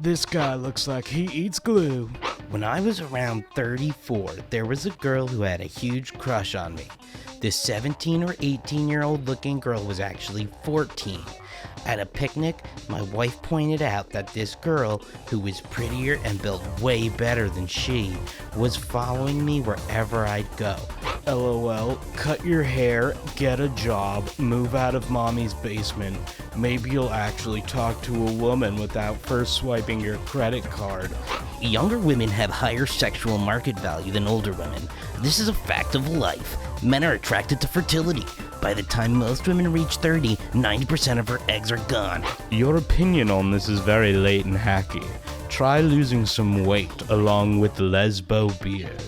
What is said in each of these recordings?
This guy looks like he eats glue. When I was around 34, there was a girl who had a huge crush on me. This 17 or 18-year-old looking girl was actually 14. At a picnic, my wife pointed out that this girl, who was prettier and built way better than she, was following me wherever I'd go. LOL, cut your hair, get a job, move out of mommy's basement. Maybe you'll actually talk to a woman without first swiping your credit card. Younger women have higher sexual market value than older women. This is a fact of life. Men are attracted to fertility. By the time most women reach 30, 90% of her eggs are gone. Your opinion on this is very late and hacky. Try losing some weight along with lesbo beard.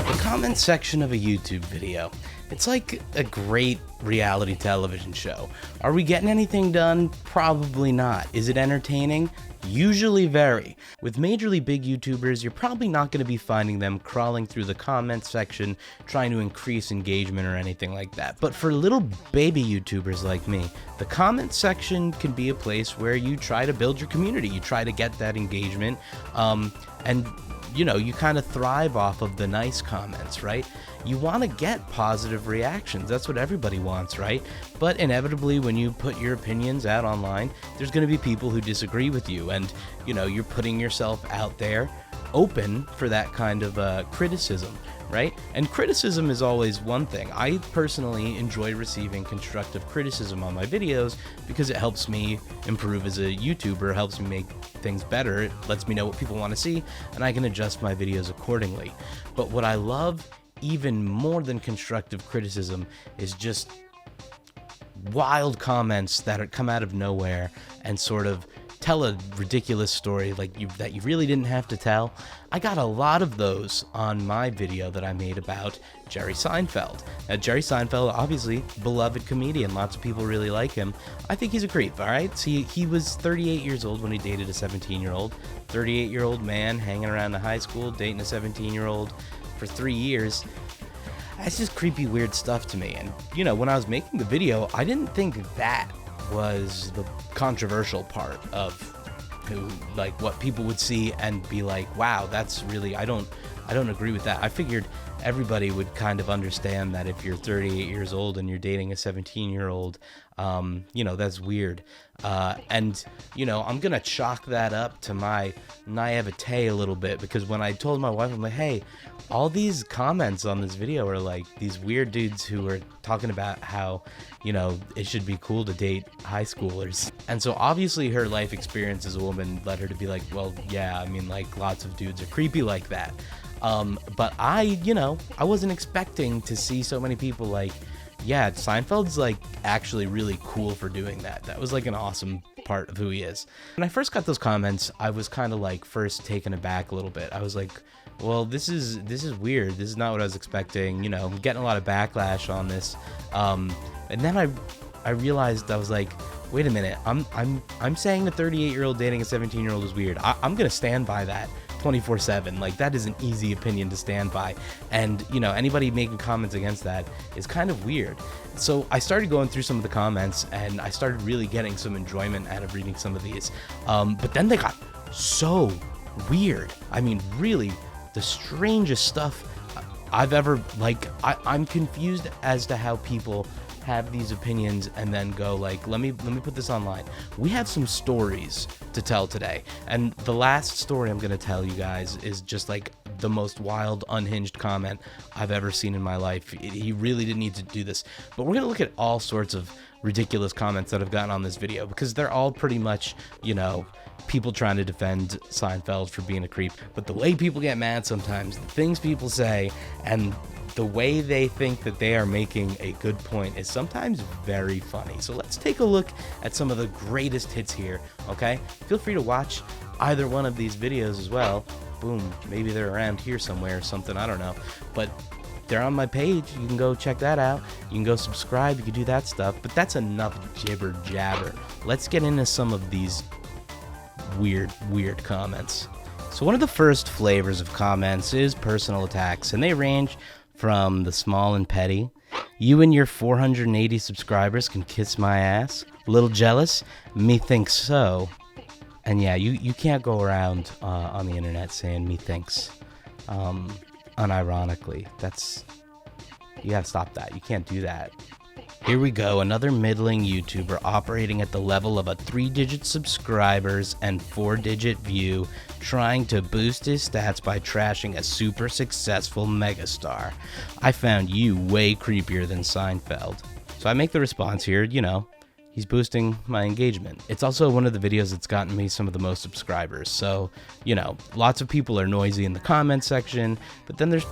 The comment section of a YouTube video. It's like a great reality television show. Are we getting anything done? Probably not. Is it entertaining? Usually very. With majorly big YouTubers, you're probably not going to be finding them crawling through the comments section trying to increase engagement or anything like that. But for little baby YouTubers like me, the comment section can be a place where you try to build your community. You try to get that engagement, and you know, you kind of thrive off of the nice comments, right? You want to get positive reactions. That's what everybody wants, right? But inevitably, when you put your opinions out online, there's going to be people who disagree with you, and you know, you're putting yourself out there open for that kind of criticism, right? And criticism is always one thing. I personally enjoy receiving constructive criticism on my videos because it helps me improve as a YouTuber, helps me make things better, it lets me know what people want to see, and I can adjust my videos accordingly. But what I love even more than constructive criticism is just wild comments that come out of nowhere and sort of tell a ridiculous story that you really didn't have to tell. I got a lot of those on my video that I made about Jerry Seinfeld. Now, Jerry Seinfeld, obviously beloved comedian, lots of people really like him. I think he's a creep, all right? See, he was 38 years old when he dated a 17-year-old. 38-year-old man hanging around the high school, dating a 17-year-old for 3 years. That's just creepy, weird stuff to me. And, you know, when I was making the video, I didn't think that was the controversial part of who, like, what people would see and be like, wow, that's really, I don't agree with that. I figured everybody would kind of understand that if you're 38 years old and you're dating a 17-year-old, you know, that's weird. And, you know, I'm going to chalk that up to my naivete a little bit, because when I told my wife, I'm like, hey, all these comments on this video are like these weird dudes who are talking about how, you know, it should be cool to date high schoolers. And so obviously her life experience as a woman led her to be like, well, yeah, I mean, like, lots of dudes are creepy like that. But I wasn't expecting to see so many people like, yeah, Seinfeld's like actually really cool for doing that. That was like an awesome part of who he is. When I first got those comments, I was kind of like first taken aback a little bit. I was like, well, this is weird. This is not what I was expecting. You know, I'm getting a lot of backlash on this. And then I realized, I was like, wait a minute. I'm saying a 38-year-old dating a 17-year-old is weird. I'm gonna stand by that 24/7. Like, that is an easy opinion to stand by, and you know, anybody making comments against that is kind of weird. So I started going through some of the comments, and I started really getting some enjoyment out of reading some of these, but then they got so weird. I mean, really the strangest stuff I've ever, like, I'm confused as to how people have these opinions and then go like, let me put this online. We have some stories to tell today, and the last story I'm gonna tell you guys is just like the most wild, unhinged comment I've ever seen in my life. He really didn't need to do this, but we're gonna look at all sorts of ridiculous comments that I've gotten on this video, because they're all pretty much, you know, people trying to defend Seinfeld for being a creep. But the way people get mad sometimes, the things people say, and the way they think that they are making a good point is sometimes very funny. So let's take a look at some of the greatest hits here, okay? Feel free to watch either one of these videos as well. Boom, maybe they're around here somewhere or something, I don't know. But they're on my page. You can go check that out. You can go subscribe. You can do that stuff. But that's enough jibber jabber. Let's get into some of these weird comments. So one of the first flavors of comments is personal attacks, and they range from the small and petty, you and your 480 subscribers can kiss my ass, A little jealous? Me thinks so. And yeah, you can't go around on the internet saying me thinks unironically. You gotta stop that. You can't do that. Here we go, another middling YouTuber operating at the level of a 3-digit subscribers and 4-digit view, trying to boost his stats by trashing a super successful megastar. I found you way creepier than Seinfeld. So I make the response here, he's boosting my engagement. It's also one of the videos that's gotten me some of the most subscribers. So, lots of people are noisy in the comment section, but then there's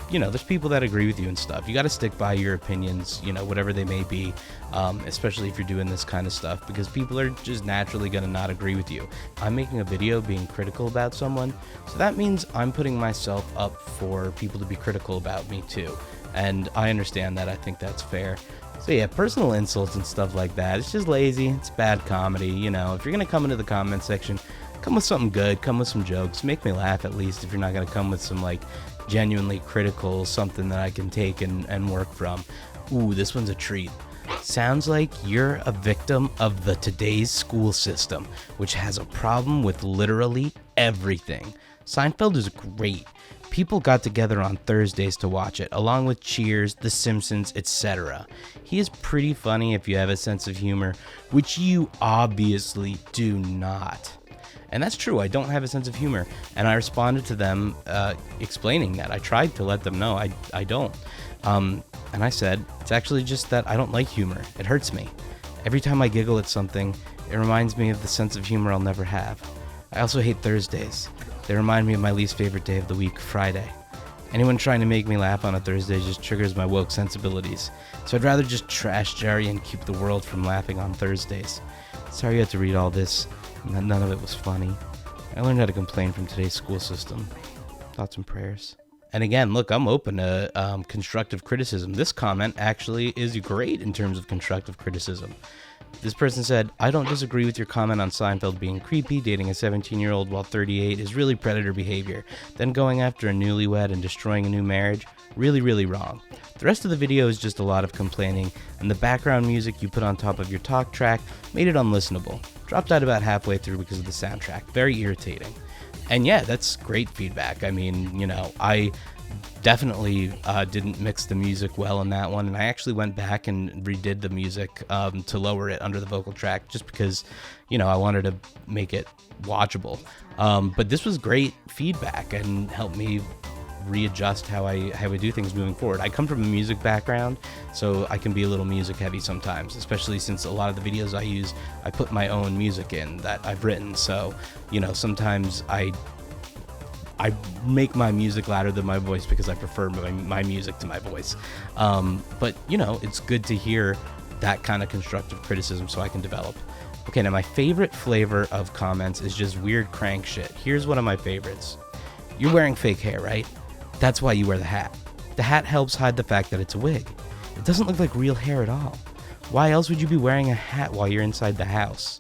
people that agree with you and stuff. You got to stick by your opinions, whatever they may be, especially if you're doing this kind of stuff, because people are just naturally going to not agree with you. I'm making a video being critical about someone, so that means I'm putting myself up for people to be critical about me too. And I understand that. I think that's fair. So yeah, personal insults and stuff like that, it's just lazy, it's bad comedy, if you're gonna come into the comment section, come with something good, come with some jokes, make me laugh at least, if you're not gonna come with some genuinely critical something that I can take and work from. Ooh, this one's a treat. Sounds like you're a victim of the today's school system, which has a problem with literally everything. Seinfeld is great. People got together on Thursdays to watch it, along with Cheers, The Simpsons, etc. He is pretty funny if you have a sense of humor, which you obviously do not. And that's true, I don't have a sense of humor, and I responded to them explaining that. I tried to let them know I don't. And I said, it's actually just that I don't like humor. It hurts me. Every time I giggle at something, it reminds me of the sense of humor I'll never have. I also hate Thursdays. They remind me of my least favorite day of the week, Friday. Anyone trying to make me laugh on a Thursday just triggers my woke sensibilities. So I'd rather just trash Jerry and keep the world from laughing on Thursdays. Sorry you had to read all this, and that none of it was funny. I learned how to complain from today's school system. Thoughts and prayers. And again, look, I'm open to constructive criticism. This comment actually is great in terms of constructive criticism. This person said, I don't disagree with your comment on Seinfeld being creepy. Dating a 17-year-old while 38 is really predator behavior. Then going after a newlywed and destroying a new marriage, really, really wrong. The rest of the video is just a lot of complaining, and the background music you put on top of your talk track made it unlistenable. Dropped out about halfway through because of the soundtrack. Very irritating. And yeah, that's great feedback. I mean, I definitely didn't mix the music well in that one, and I actually went back and redid the music to lower it under the vocal track just because I wanted to make it watchable, but this was great feedback and helped me readjust how I do things moving forward. I come from a music background, so I can be a little music heavy sometimes, especially since a lot of the videos I use, I put my own music in that I've written. So, sometimes I make my music louder than my voice because I prefer my music to my voice. But, it's good to hear that kind of constructive criticism so I can develop. Okay, now my favorite flavor of comments is just weird crank shit. Here's one of my favorites. You're wearing fake hair, right? That's why you wear the hat. The hat helps hide the fact that it's a wig. It doesn't look like real hair at all. Why else would you be wearing a hat while you're inside the house?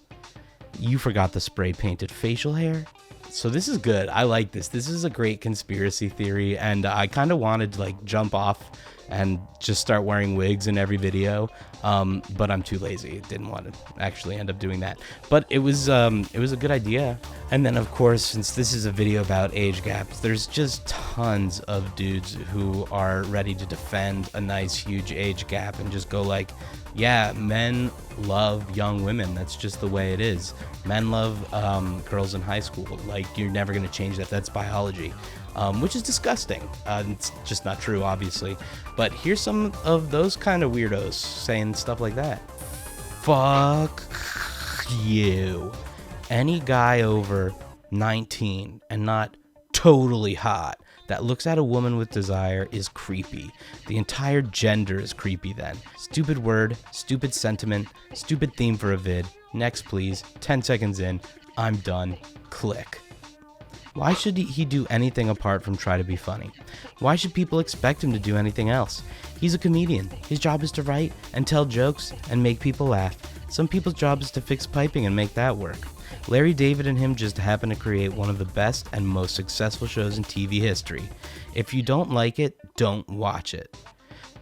You forgot the spray-painted facial hair? So this is good. I like this. This is a great conspiracy theory, and I kind of wanted to jump off and just start wearing wigs in every video, but I'm too lazy. Didn't want to actually end up doing that. But it was a good idea. And then, of course, since this is a video about age gaps, there's just tons of dudes who are ready to defend a nice, huge age gap and just go yeah, men love young women. That's just the way it is. Men love girls in high school. You're never going to change that. That's biology, which is disgusting. It's just not true, obviously. But here's some of those kind of weirdos saying stuff like that. Fuck you. Any guy over 19 and not totally hot that looks at a woman with desire is creepy. The entire gender is creepy then. Stupid word, stupid sentiment, stupid theme for a vid. Next please, 10 seconds in, I'm done, click. Why should he do anything apart from try to be funny? Why should people expect him to do anything else? He's a comedian. His job is to write and tell jokes and make people laugh. Some people's job is to fix piping and make that work. Larry David and him just happen to create one of the best and most successful shows in TV history. If you don't like it, don't watch it.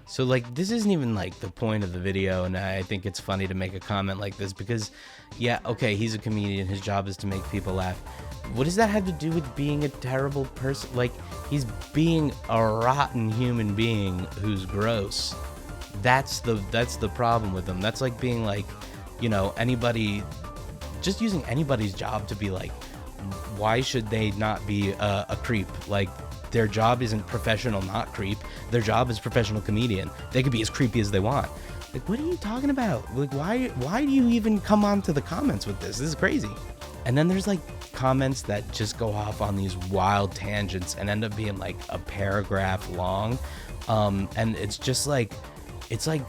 So, like, this isn't even, like, the point of the video, and I think it's funny to make a comment like this because, yeah, okay, he's a comedian. His job is to make people laugh. What does that have to do with being a terrible person? Like, he's being a rotten human being who's gross. That's the problem with him. That's like being, like, you know, anybody, just using anybody's job to be like, why should they not be a creep? Like, their job isn't professional, not creep. Their job is professional comedian. They could be as creepy as they want. Like, what are you talking about? Like, why do you even come on to the comments with this? This is crazy. And then there's, like, comments that just go off on these wild tangents and end up being, like, a paragraph long. And it's just, like, it's like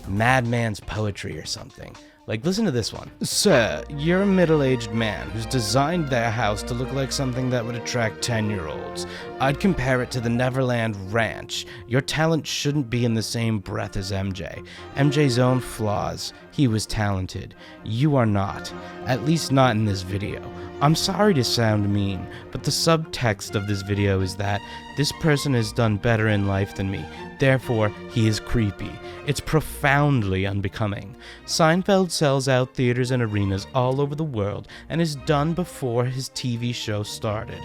Madman's poetry or something. Like, listen to this one. Sir, you're a middle-aged man who's designed their house to look like something that would attract 10-year-olds. I'd compare it to the Neverland Ranch. Your talent shouldn't be in the same breath as MJ. MJ's own flaws. He was talented. You are not. At least not in this video. I'm sorry to sound mean, but the subtext of this video is that this person has done better in life than me. Therefore, he is creepy. It's profoundly unbecoming. Seinfeld sells out theaters and arenas all over the world and is done before his TV show started.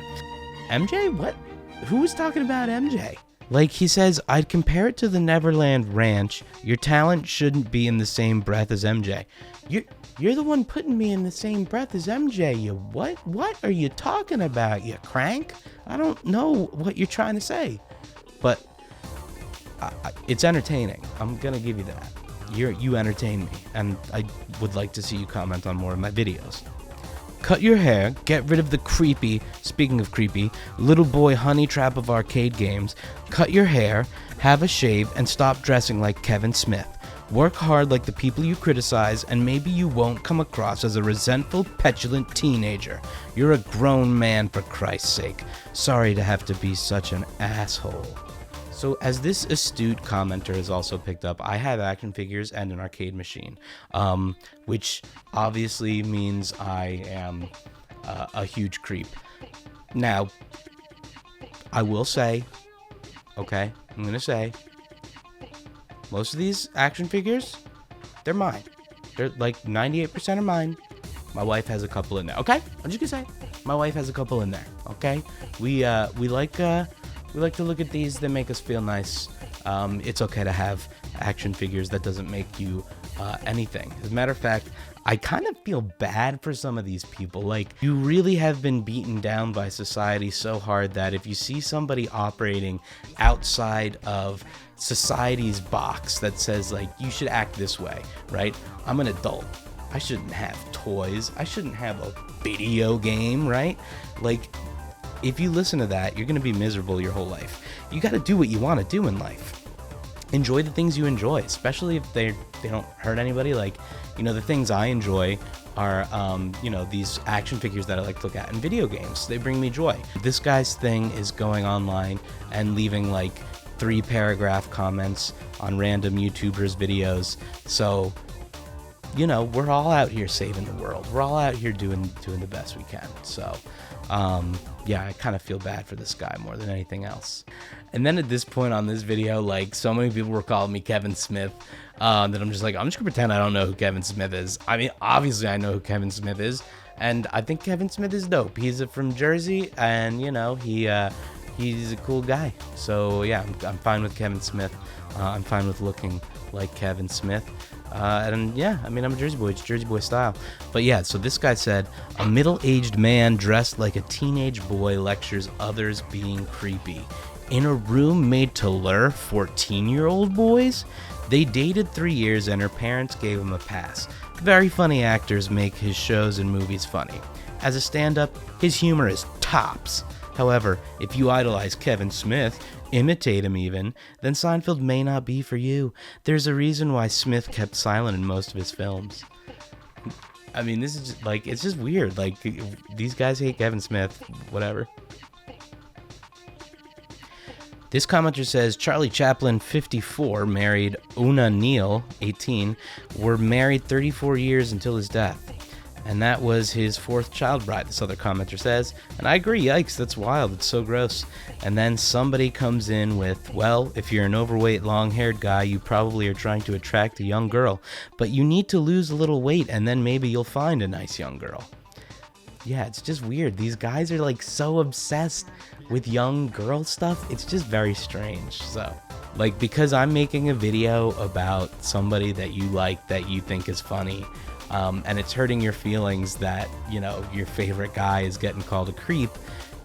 MJ? What? Who was talking about MJ? Like, he says, I'd compare it to the Neverland Ranch. Your talent shouldn't be in the same breath as MJ. You're the one putting me in the same breath as MJ. You what? What are you talking about, you crank? I don't know what you're trying to say. But it's entertaining. I'm gonna give you that. You entertain me, and I would like to see you comment on more of my videos. Cut your hair, get rid of the creepy, speaking of creepy, little boy honey trap of arcade games. Cut your hair, have a shave, and stop dressing like Kevin Smith. Work hard like the people you criticize, and maybe you won't come across as a resentful, petulant teenager. You're a grown man, for Christ's sake. Sorry to have to be such an asshole. So, as this astute commenter has also picked up, I have action figures and an arcade machine, which obviously means I am a huge creep. Now, I will say, okay, I'm going to say, most of these action figures, they're mine. They're like 98% are mine. My wife has a couple in there, okay? I'm just going to say, my wife has a couple in there, okay? We like to look at these. They make us feel nice. It's okay to have action figures. That doesn't make you anything. As a matter of fact, I kind of feel bad for some of these people. Like, you really have been beaten down by society so hard that if you see somebody operating outside of society's box that says, like, you should act this way, right? I'm an adult. I shouldn't have toys. I shouldn't have a video game, right? Like, if you listen to that, you're going to be miserable your whole life. You got to do what you want to do in life. Enjoy the things you enjoy, especially if they don't hurt anybody. Like, you know, the things I enjoy are, you know, these action figures that I like to look at in video games. They bring me joy. This guy's thing is going online and leaving, like, 3-paragraph comments on random YouTubers' videos. So, you know, we're all out here saving the world. We're all out here doing the best we can. So, yeah, I kind of feel bad for this guy more than anything else. And then at this point on this video, like, so many people were calling me Kevin Smith, that I'm just gonna pretend I don't know who Kevin Smith is. I mean, obviously I know who Kevin Smith is, and I think Kevin Smith is dope. He's from Jersey, and, you know, he's a cool guy. So yeah, I'm fine with Kevin Smith. I'm fine with looking like Kevin Smith. And yeah, I mean, I'm a Jersey boy. It's Jersey boy style. But yeah, so this guy said, a middle-aged man dressed like a teenage boy lectures others being creepy. In a room made to lure 14-year-old boys? They dated 3 years and her parents gave him a pass. Very funny actors make his shows and movies funny. As a stand-up, his humor is tops. However, if you idolize Kevin Smith, imitate him even, then Seinfeld may not be for you. There's a reason why Smith kept silent in most of his films. I mean, this is just, like, it's just weird. Like, these guys hate Kevin Smith, whatever. This commenter says, Charlie Chaplin, 54, married Una Neal, 18, were married 34 years until his death. And that was his 4th child bride, this other commenter says. And I agree, yikes, that's wild, it's so gross. And then somebody comes in with, well, if you're an overweight, long-haired guy, you probably are trying to attract a young girl. But you need to lose a little weight, and then maybe you'll find a nice young girl. Yeah, it's just weird. These guys are like so obsessed with young girl stuff. It's just very strange. So, like, because I'm making a video about somebody that you like, that you think is funny, and it's hurting your feelings that, you know, your favorite guy is getting called a creep,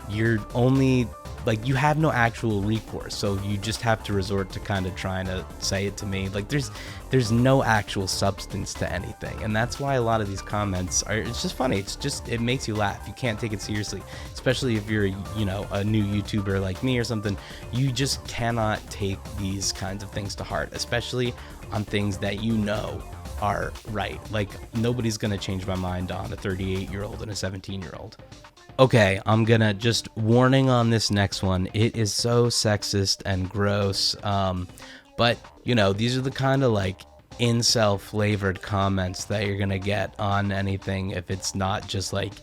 you're only, like, you have no actual recourse, so you just have to resort to kind of trying to say it to me. Like, there's no actual substance to anything, and that's why a lot of these comments are, it's just funny. It's just, it makes you laugh. You can't take it seriously, especially if you're, you know, a new YouTuber like me or something. You just cannot take these kinds of things to heart, especially on things that you know are right. Like, nobody's gonna change my mind on a 38-year-old and a 17-year-old. Okay, I'm gonna just warning on this next one. It is so sexist and gross. But, you know, these are the kind of like incel flavored comments that you're gonna get on anything if it's not just like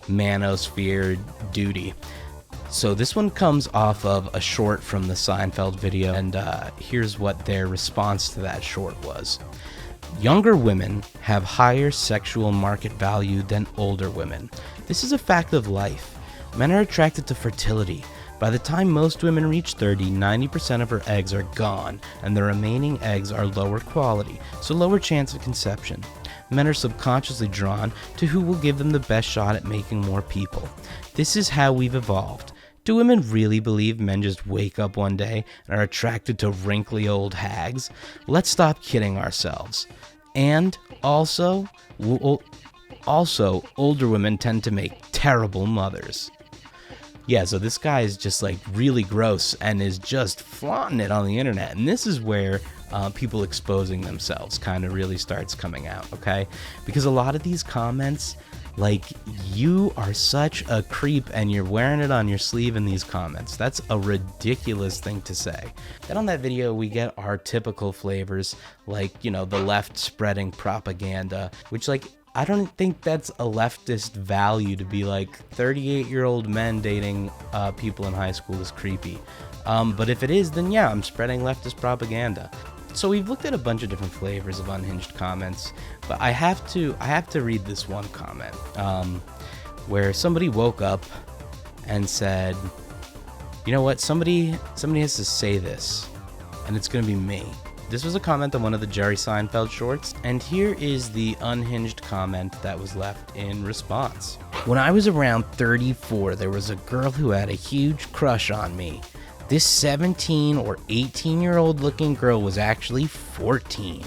manosphere duty. So this one comes off of a short from the Seinfeld video, and here's what their response to that short was. Younger women have higher sexual market value than older women. This is a fact of life. Men are attracted to fertility. By the time most women reach 30, 90% of her eggs are gone, and the remaining eggs are lower quality, so lower chance of conception. Men are subconsciously drawn to who will give them the best shot at making more people. This is how we've evolved. Do women really believe men just wake up one day and are attracted to wrinkly old hags? Let's stop kidding ourselves. And also, older women tend to make terrible mothers. Yeah, so this guy is just like really gross and is just flaunting it on the internet. And this is where people exposing themselves kind of really starts coming out, okay? Because a lot of these comments, like, you are such a creep and you're wearing it on your sleeve in these comments. That's a ridiculous thing to say. Then on that video, we get our typical flavors, like, you know, the left spreading propaganda, which, like, I don't think that's a leftist value to be like 38-year-old men dating people in high school is creepy. But if it is, then yeah, I'm spreading leftist propaganda. So we've looked at a bunch of different flavors of unhinged comments, but I have to read this one comment where somebody woke up and said, you know what, somebody has to say this, and it's gonna be me. This was a comment on one of the Jerry Seinfeld shorts, and here is the unhinged comment that was left in response. When I was around 34, there was a girl who had a huge crush on me. This 17 or 18-year-old looking girl was actually 14.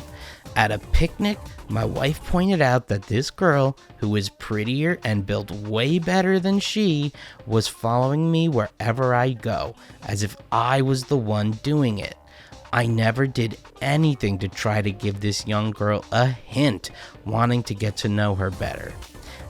At a picnic, my wife pointed out that this girl, who was prettier and built way better than she, was following me wherever I go, as if I was the one doing it. I never did anything to try to give this young girl a hint, wanting to get to know her better.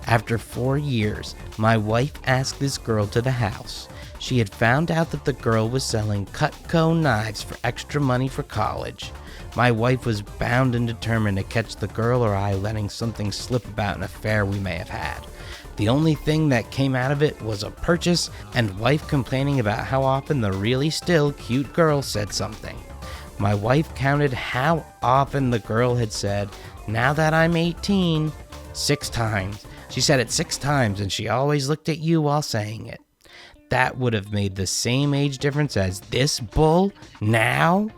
After 4 years, my wife asked this girl to the house. She had found out that the girl was selling Cutco knives for extra money for college. My wife was bound and determined to catch the girl or I letting something slip about an affair we may have had. The only thing that came out of it was a purchase and wife complaining about how often the really still cute girl said something. My wife counted how often the girl had said, "Now that I'm 18, 6 times. She said it 6 times and she always looked at you while saying it. That would have made the same age difference as this bull now?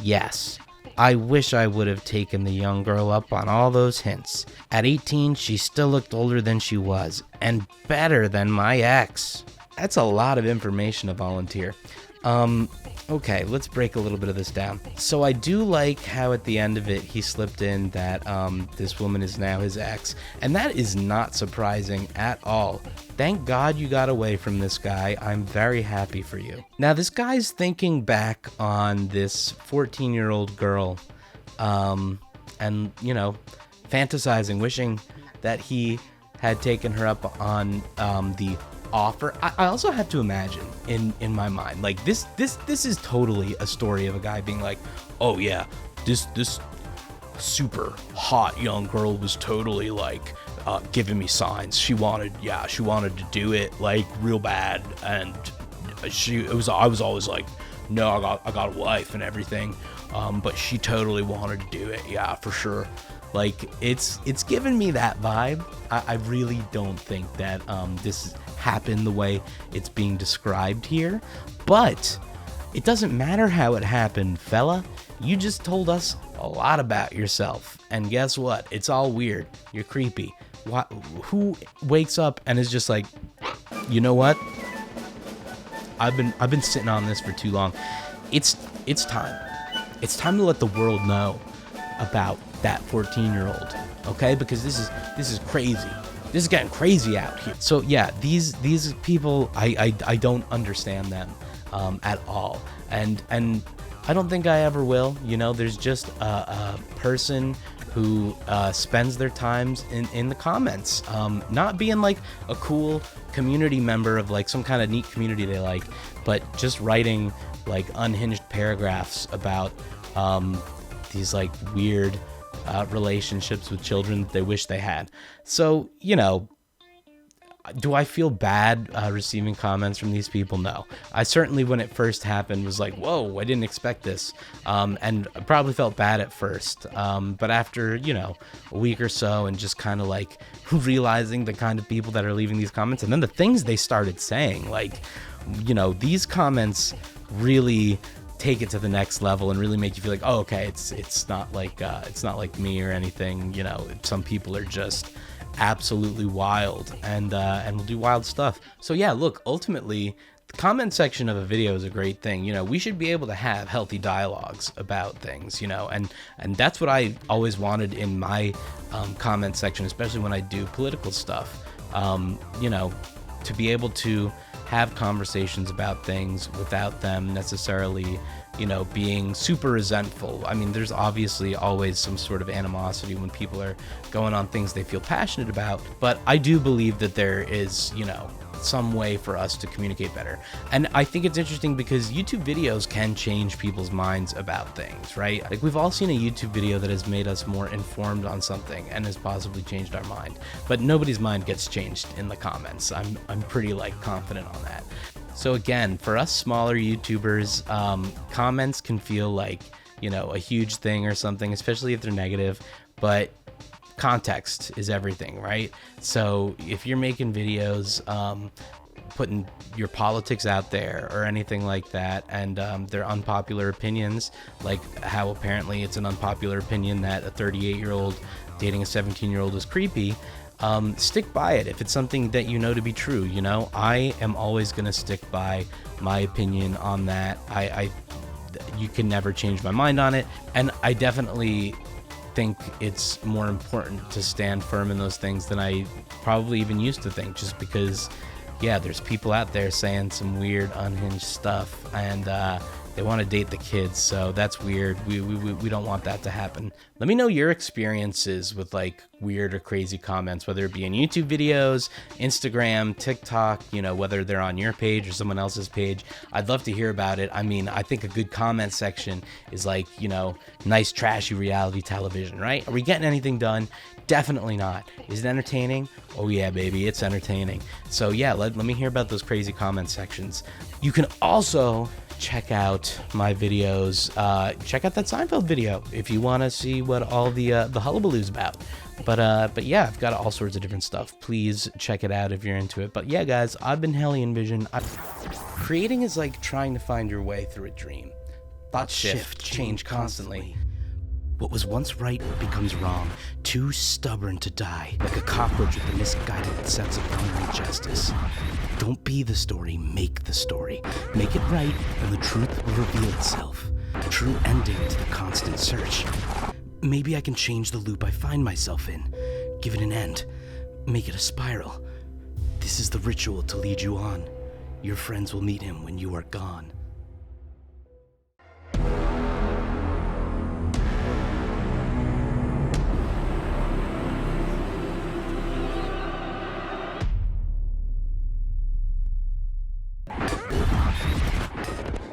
Yes. I wish I would have taken the young girl up on all those hints. At 18, she still looked older than she was, and better than my ex." That's a lot of information to volunteer. Okay, let's break a little bit of this down. So I do like how at the end of it, he slipped in that this woman is now his ex, and that is not surprising at all. Thank God you got away from this guy. I'm very happy for you. Now, this guy's thinking back on this 14-year-old girl, and, you know, fantasizing, wishing that he had taken her up on the offer. I also have to imagine in my mind, like, this is totally a story of a guy being like, oh yeah, this super hot young girl was totally like giving me signs. She wanted to do it like real bad, and I was always like, no, I got a wife and everything, but she totally wanted to do it. Yeah, for sure. Like, it's given me that vibe. I really don't think that this happened the way it's being described here, but it doesn't matter how it happened, fella. You just told us a lot about yourself, and guess what? It's all weird. You're creepy. Who wakes up and is just like, you know what? I've been sitting on this for too long. It's time. It's time to let the world know about that 14-year-old, okay? Because this is crazy. This is getting crazy out here. So yeah, these people, I don't understand them at all, and I don't think I ever will. You know, there's just a person who spends their times in the comments, not being like a cool community member of like some kind of neat community they like, but just writing like unhinged paragraphs about these like weird relationships with children that they wish they had. So, you know, do I feel bad receiving comments from these people? No. I certainly, when it first happened, was like, whoa, I didn't expect this. And I probably felt bad at first. But after, you know, a week or so and just kind of like realizing the kind of people that are leaving these comments, and then the things they started saying, like, you know, these comments really take it to the next level and really make you feel like, oh, okay, it's not like me or anything. You know, some people are just absolutely wild and will do wild stuff. So yeah, look, ultimately the comment section of a video is a great thing. You know, we should be able to have healthy dialogues about things, you know, and that's what I always wanted in my comment section, especially when I do political stuff. You know, to be able to have conversations about things without them necessarily, you know, being super resentful. I mean, there's obviously always some sort of animosity when people are going on things they feel passionate about, but I do believe that there is, you know, some way for us to communicate better. And I think it's interesting because YouTube videos can change people's minds about things, right? Like, we've all seen a YouTube video that has made us more informed on something and has possibly changed our mind, but nobody's mind gets changed in the comments. I'm pretty like confident on that. So again, for us smaller YouTubers, comments can feel like, you know, a huge thing or something, especially if they're negative, but context is everything, right? So if you're making videos, putting your politics out there or anything like that, and they're unpopular opinions, like how apparently it's an unpopular opinion that a 38-year-old dating a 17-year-old is creepy, stick by it if it's something that you know to be true. You know, I am always going to stick by my opinion on that. You can never change my mind on it, and I definitely think it's more important to stand firm in those things than I probably even used to think, just because, yeah, there's people out there saying some weird unhinged stuff, and they want to date the kids, so that's weird. We don't want that to happen. Let me know your experiences with like weird or crazy comments, whether it be in YouTube videos, Instagram, TikTok, you know, whether they're on your page or someone else's page. I'd love to hear about it. I mean, I think a good comment section is like, you know, nice trashy reality television, right? Are we getting anything done? Definitely not. Is it entertaining? Oh yeah, baby, it's entertaining. So yeah, let me hear about those crazy comment sections. You can also check out my videos. Check out that Seinfeld video if you want to see what all the hullabaloo's about. But yeah, I've got all sorts of different stuff. Please check it out if you're into it. But yeah, guys, I've been Hellion.Vision. Creating is like trying to find your way through a dream. Thoughts shift, change constantly. What was once right becomes wrong, too stubborn to die, like a cockroach with a misguided sense of honor and justice. Don't be the story, make the story. Make it right, and the truth will reveal itself. A true ending to the constant search. Maybe I can change the loop I find myself in. Give it an end. Make it a spiral. This is the ritual to lead you on. Your friends will meet him when you are gone.